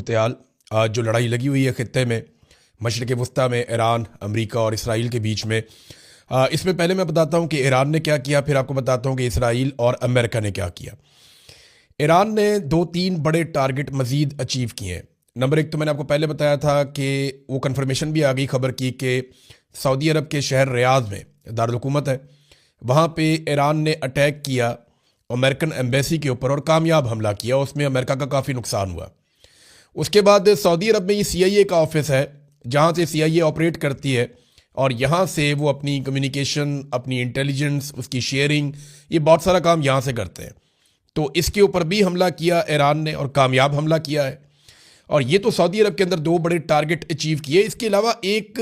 सूरत हाल आज जो लड़ाई लगी हुई है ख़ित्ते में मशरिक़ वस्ता में ईरान, अमेरिका और इसराइल के बीच में, इसमें पहले मैं बताता हूँ कि ईरान ने क्या किया, फिर आपको बताता हूँ कि इसराइल और अमेरिका ने क्या किया। ईरान ने 2-3 बड़े टारगेट मज़ीद अचीव किए हैं। नंबर 1 तो मैंने आपको पहले बताया था कि वो कन्फर्मेशन भी आ गई खबर की कि सऊदी अरब के शहर रियाद में दारुल हुकूमत है, वहाँ पे ईरान ने अटैक किया अमेरिकन एम्बेसी के ऊपर और कामयाब हमला किया। उसमें अमेरिका का काफ़ी नुकसान हुआ। उसके बाद सऊदी अरब में ये CIA का ऑफिस है जहाँ से CIA ऑपरेट करती है और यहाँ से वो अपनी कम्युनिकेशन, अपनी इंटेलिजेंस, उसकी शेयरिंग, ये बहुत सारा काम यहाँ से करते हैं। तो इसके ऊपर भी हमला किया ईरान ने और कामयाब हमला किया है। और ये तो सऊदी अरब के अंदर 2 बड़े टारगेट अचीव किए। इसके अलावा एक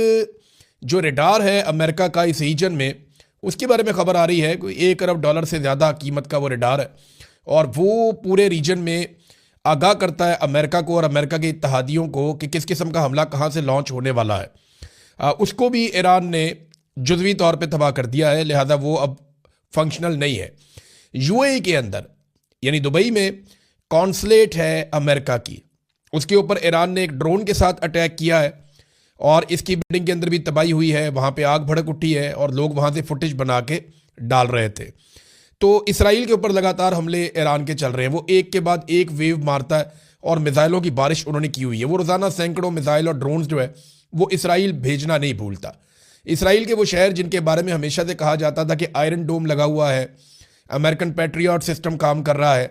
जो रडार है अमेरिका का इस रीजन में, उसके बारे में खबर आ रही है कोई $1 अरब से ज़्यादा कीमत का वो रडार है और वो पूरे रीजन में आगाह करता है अमेरिका को और अमेरिका के इत्तहादियों को कि किस किस्म का हमला कहाँ से लॉन्च होने वाला है। उसको भी ईरान ने जुज़वी तौर पे तबाह कर दिया है, लिहाजा वो अब फंक्शनल नहीं है। UAE के अंदर यानी दुबई में कॉन्सुलेट है अमेरिका की, उसके ऊपर ईरान ने एक ड्रोन के साथ अटैक किया है और इसकी बिल्डिंग के अंदर भी तबाही हुई है। वहाँ पे आग भड़क उठी है और लोग वहाँ से फुटेज बना के डाल रहे थे। तो इसराइल के ऊपर लगातार हमले ईरान के चल रहे हैं। वो एक के बाद एक वेव मारता है और मिसाइलों की बारिश उन्होंने की हुई है। वो रोज़ाना सैकड़ों मिसाइल और ड्रोन्स जो है वो इसराइल भेजना नहीं भूलता। इसराइल के वो शहर जिनके बारे में हमेशा से कहा जाता था कि आयरन डोम लगा हुआ है, अमेरिकन पैट्रियट सिस्टम काम कर रहा है,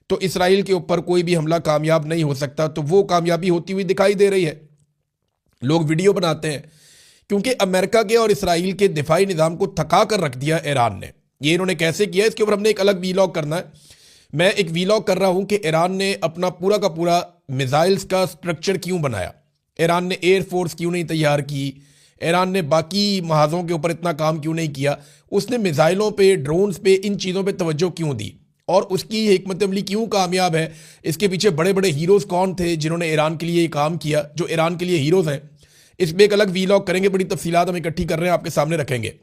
तो इसराइल के ऊपर कोई भी हमला कामयाब नहीं हो सकता। तो वो कामयाबी होती हुई दिखाई दे रही है। लोग वीडियो बनाते हैं क्योंकि अमेरिका के और इसराइल के दिफाई निज़ाम को थका कर रख दिया ईरान ने। ये इन्होंने कैसे किया, इसके ऊपर हमने एक अलग वीलॉग करना है। मैं एक वीलॉग कर रहा हूं कि ईरान ने अपना पूरा का पूरा मिसाइल्स का स्ट्रक्चर क्यों बनाया, ईरान ने एयरफोर्स क्यों नहीं तैयार की, ईरान ने बाकी महाजों के ऊपर इतना काम क्यों नहीं किया, उसने मिसाइलों पे, ड्रोन्स पे, इन चीज़ों पे तवज्जो क्यों दी और उसकी हिकमत अमली क्यों कामयाब है। इसके पीछे बड़े बड़े हीरोज़ कौन थे जिन्होंने ईरान के लिए ये काम किया, जो ईरान के लिए हीरोज़ हैं। इस पर एक अलग वीलॉग करेंगे, बड़ी तफसीलात हम इकट्ठी कर रहे हैं, आपके सामने रखेंगे।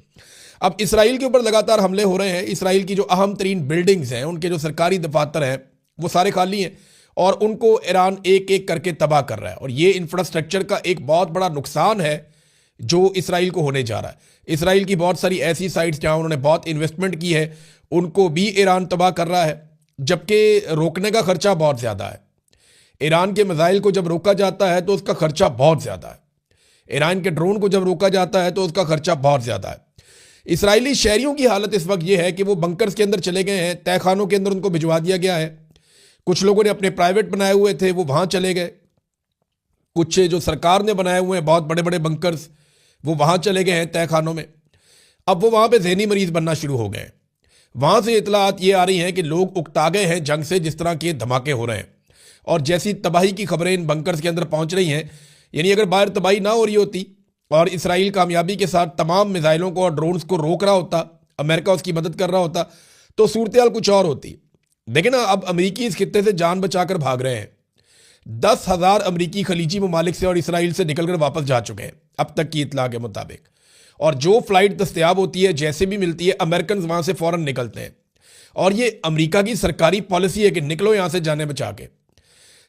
अब इसराइल के ऊपर लगातार हमले हो रहे हैं। इसराइल की जो अहम तरीन बिल्डिंग्स हैं, उनके जो सरकारी दफातर हैं, वो सारे खाली हैं और उनको ईरान एक एक करके तबाह कर रहा है। और ये इंफ्रास्ट्रक्चर का एक बहुत बड़ा नुकसान है जो इसराइल को होने जा रहा है। इसराइल की बहुत सारी ऐसी साइट्स जहाँ उन्होंने बहुत इन्वेस्टमेंट की है, उनको भी ईरान तबाह कर रहा है, जबकि रोकने का खर्चा बहुत ज़्यादा है। ईरान के मिसाइल को जब रोका जाता है तो उसका खर्चा बहुत ज़्यादा है। ईरान के ड्रोन को जब रोका जाता है तो उसका खर्चा बहुत ज़्यादा है। इसराइली शहरियों की हालत इस वक्त यह है कि वो बंकर्स के अंदर चले गए हैं, तहखानों के अंदर उनको भिजवा दिया गया है। कुछ लोगों ने अपने प्राइवेट बनाए हुए थे, वो वहाँ चले गए। कुछ जो सरकार ने बनाए हुए हैं बहुत बड़े बड़े बंकर्स, वो वहाँ चले गए हैं तहखानों में। अब वो वहाँ पे ज़हनी मरीज बनना शुरू हो गए। वहाँ से इतलात ये आ रही हैं कि लोग उकता गए हैं जंग से, जिस तरह के धमाके हो रहे हैं और जैसी तबाही की खबरें इन बंकर्स के अंदर पहुँच रही हैं। यानी अगर बाहर तबाही ना हो रही होती और इसराइल कामयाबी के साथ तमाम मिसाइलों को और ड्रोन्स को रोक रहा होता, अमेरिका उसकी मदद कर रहा होता, तो सूरत हाल कुछ और होती। देखिए ना, अब अमेरिकी इस खित्ते से जान बचाकर भाग रहे हैं। 10,000 अमेरिकी खलीजी ममालिक से और इसराइल से निकलकर वापस जा चुके हैं अब तक की इतला के मुताबिक। और जो फ्लाइट दस्तयाब होती है, जैसे भी मिलती है, अमेरिकन वहाँ से फ़ौरन निकलते हैं। और ये अमेरिका की सरकारी पॉलिसी है कि निकलो यहाँ से जाने बचा के।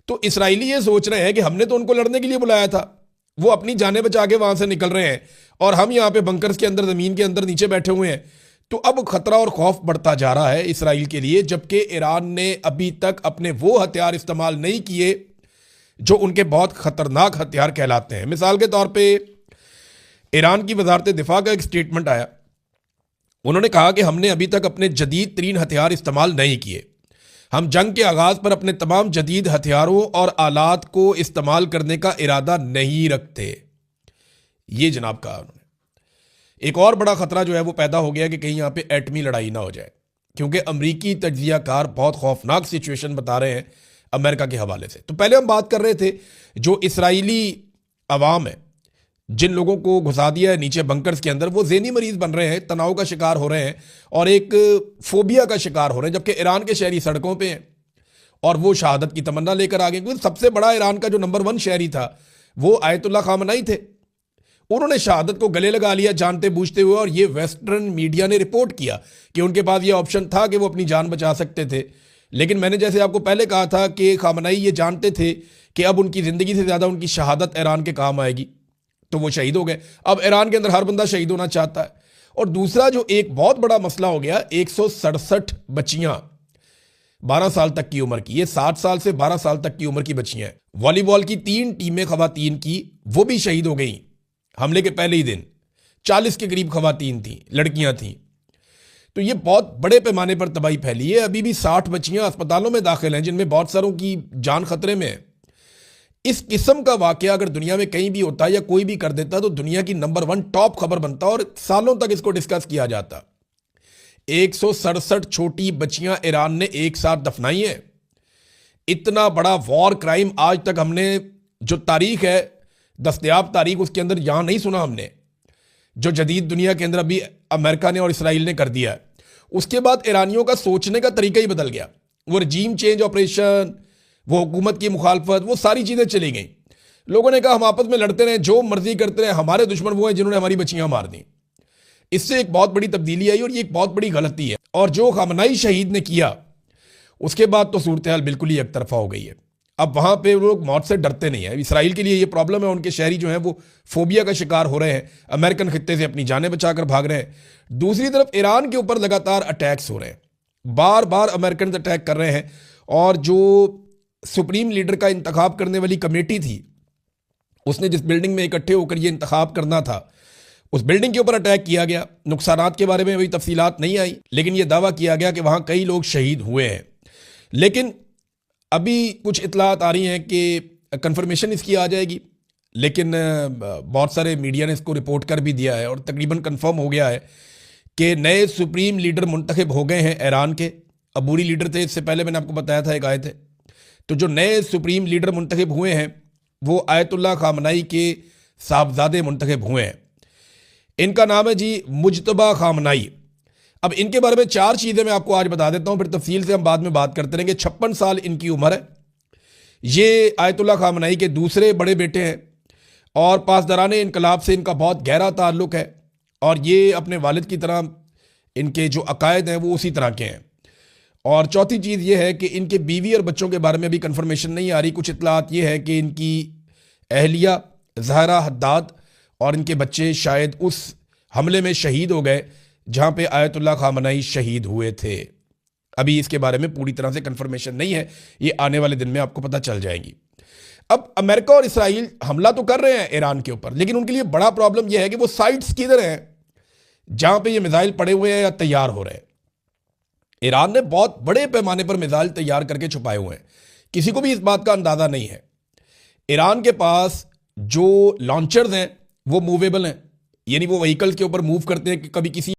तो इसराइली ये सोच रहे हैं कि हमने तो उनको लड़ने के लिए बुलाया था, वो अपनी जानें बचा के वहां से निकल रहे हैं और हम यहाँ पे बंकर्स के अंदर, जमीन के अंदर नीचे बैठे हुए हैं। तो अब खतरा और खौफ बढ़ता जा रहा है इसराइल के लिए, जबकि ईरान ने अभी तक अपने वो हथियार इस्तेमाल नहीं किए जो उनके बहुत खतरनाक हथियार कहलाते हैं। मिसाल के तौर पे ईरान की वजारत दिफा का एक स्टेटमेंट आया, उन्होंने कहा कि हमने अभी तक अपने जदीद तरीन हथियार इस्तेमाल नहीं किए, हम जंग के आगाज पर अपने तमाम जदीद हथियारों और आलात को इस्तेमाल करने का इरादा नहीं रखते। ये जनाब कहा उन्होंने। एक और बड़ा खतरा जो है वो पैदा हो गया कि कहीं यहाँ पे एटमी लड़ाई ना हो जाए, क्योंकि अमरीकी तज्जियाकार बहुत खौफनाक सिचुएशन बता रहे हैं अमेरिका के हवाले से। तो पहले हम बात कर रहे थे जो इसराइली अवाम है, जिन लोगों को घुसा दिया है नीचे बंकर्स के अंदर, वो ज़हनी मरीज बन रहे हैं, तनाव का शिकार हो रहे हैं और एक फोबिया का शिकार हो रहे हैं, जबकि ईरान के शहरी सड़कों पे हैं और वो शहादत की तमन्ना लेकर आ गए। क्योंकि सबसे बड़ा ईरान का जो नंबर 1 शहरी था वो आयतुल्ला खामनेई थे। उन्होंने शहादत को गले लगा लिया जानते बूझते हुए, और ये वेस्टर्न मीडिया ने रिपोर्ट किया कि उनके पास ये ऑप्शन था कि वो अपनी जान बचा सकते थे, लेकिन मैंने जैसे आपको पहले कहा था कि खामनाई ये जानते थे कि अब उनकी ज़िंदगी से ज़्यादा उनकी शहादत ईरान के काम आएगी, तो वो शहीद हो गए। अब ईरान के अंदर हर बंदा शहीद होना चाहता है। और दूसरा जो एक बहुत बड़ा मसला हो गया, 167 बच्चियां 12 साल तक की उम्र की, ये 7 साल से 12 साल तक की उम्र की बच्चियां हैं। वॉलीबॉल की 3 टीमें खवातीन की, वो भी शहीद हो गई हमले के पहले ही दिन। 40 के करीब खवातीन थी, लड़कियां थी। तो ये बहुत बड़े पैमाने पर तबाही फैली है। अभी भी 60 बच्चियां अस्पतालों में दाखिल हैं, जिनमें बहुत सारों की जान खतरे में है। इस किस्म का वाकया अगर दुनिया में कहीं भी होता या कोई भी कर देता तो दुनिया की नंबर 1 टॉप खबर बनता और सालों तक इसको डिस्कस किया जाता। 167 छोटी बच्चियां ईरान ने एक साथ दफनाई हैं। इतना बड़ा वॉर क्राइम आज तक हमने, जो तारीख है दस्तयाब तारीख, उसके अंदर यहां नहीं सुना हमने, जो जदीद दुनिया के अंदर अभी अमेरिका ने और इसराइल ने कर दिया है। उसके बाद ईरानियों का सोचने का तरीका ही बदल गया। वो रजीम चेंज ऑपरेशन, वो हुकूमत की मुखालफत, वो सारी चीज़ें चली गई। लोगों ने कहा हम आपस में लड़ते रहे, जो मर्जी करते रहे, हमारे दुश्मन वो हैं जिन्होंने हमारी बच्चियां मार दी। इससे एक बहुत बड़ी तब्दीली आई और ये एक बहुत बड़ी गलती है। और जो खामनाई शहीद ने किया, उसके बाद तो सूरत हाल बिल्कुल ही एक तरफा हो गई है। अब वहां पे लोग मौत से डरते नहीं है। इसराइल के लिए ये प्रॉब्लम है, उनके शहरी जो हैं वो फोबिया का शिकार हो रहे हैं, अमेरिकन खित्ते से अपनी जानें बचाकर भाग रहे हैं। दूसरी तरफ ईरान के ऊपर लगातार अटैक्स हो रहे हैं, बार बार अमेरिकन अटैक कर रहे हैं। और जो सुप्रीम लीडर का इंतखाब करने वाली कमेटी थी, उसने जिस बिल्डिंग में इकट्ठे होकर ये इंतखाब करना था, उस बिल्डिंग के ऊपर अटैक किया गया। नुकसानात के बारे में अभी तफसीलात नहीं आई, लेकिन यह दावा किया गया कि वहां कई लोग शहीद हुए हैं। लेकिन अभी कुछ इतलात आ रही हैं कि कंफर्मेशन इसकी आ जाएगी, लेकिन बहुत सारे मीडिया ने इसको रिपोर्ट कर भी दिया है और तकरीबन कंफर्म हो गया है कि नए सुप्रीम लीडर मुंतखब हो गए हैं ईरान के। अबूरी लीडर थे, इससे पहले मैंने आपको बताया था, एक आए थे। तो जो नए सुप्रीम लीडर मुंतखब हुए हैं वो आयतुल्लाह खामनाई के साहबजादे मुंतखब हुए हैं। इनका नाम है जी मुज्तबा खामनाई। अब इनके बारे में 4 चीज़ें मैं आपको आज बता देता हूं, फिर तफसील से हम बाद में बात करते रहेंगे। 56 साल इनकी उम्र है। ये आयतुल्लाह खामनाई के दूसरे बड़े बेटे हैं और पासदाराने इनकलाब से इनका बहुत गहरा ताल्लुक है। और ये अपने वालिद की तरह, इनके जो अकायद हैं वो उसी तरह के हैं। और चौथी चीज़ ये है कि इनके बीवी और बच्चों के बारे में अभी कंफर्मेशन नहीं आ रही। कुछ इतलात ये है कि इनकी अहलिया ज़हरा हद्दाद और इनके बच्चे शायद उस हमले में शहीद हो गए जहाँ पे आयतुल्लाह खामनाई शहीद हुए थे। अभी इसके बारे में पूरी तरह से कंफर्मेशन नहीं है, ये आने वाले दिन में आपको पता चल जाएगी। अब अमेरिका और इसराइल हमला तो कर रहे हैं ईरान के ऊपर, लेकिन उनके लिए बड़ा प्रॉब्लम यह है कि वो साइट्स किधर हैं जहाँ पे ये मिसाइल पड़े हुए हैं या तैयार हो रहे हैं। ईरान ने बहुत बड़े पैमाने पर मिसाइल तैयार करके छुपाए हुए हैं, किसी को भी इस बात का अंदाजा नहीं है। ईरान के पास जो लॉन्चर्स हैं वो मूवेबल हैं, यानी वो व्हीकल्स के ऊपर मूव करते हैं कि कभी किसी